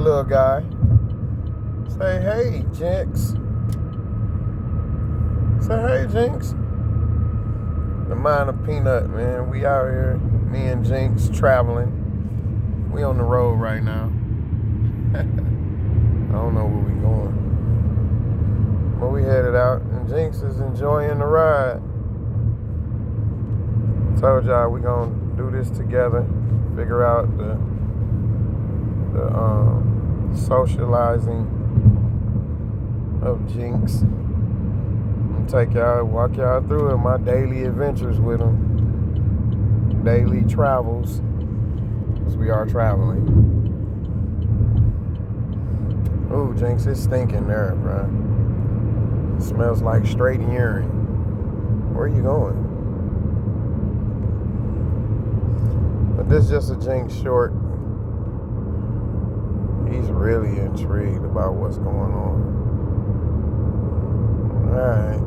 little guy. Say, hey, Jinx. Say, hey, Jinx. The mind of Peanut, man. We out here, me and Jinx, traveling. We on the road right now. I don't know where we going. But we headed out, and Jinx is enjoying the ride. Told y'all we gonna do this together. Figure out the socializing of Jinx. And take y'all, walk y'all through it. My daily adventures with him. Daily travels. Because we are traveling. Ooh, Jinx, it's stinking there, bro. It smells like straight urine. Where are you going? But this is just a Jinx short. He's really intrigued about what's going on. Alright.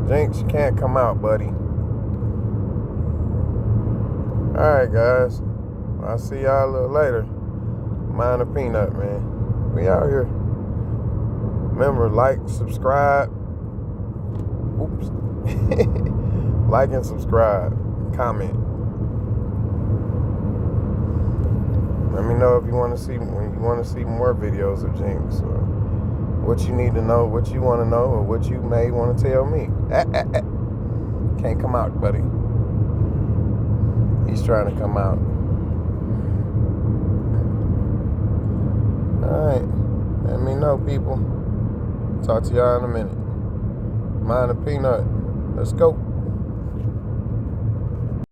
Jinx, you can't come out, buddy. Alright, guys. I'll see y'all a little later. Mind a Peanut, man. We out here. Remember, like, subscribe. Oops. Like and subscribe. Comment. Let me know if you want to see more videos of Jinx, or what you need to know, what you want to know, or what you may want to tell me. Can't come out, buddy. He's trying to come out. Alright. Let me know, people. Talk to y'all in a minute. Mind a Peanut. Let's go.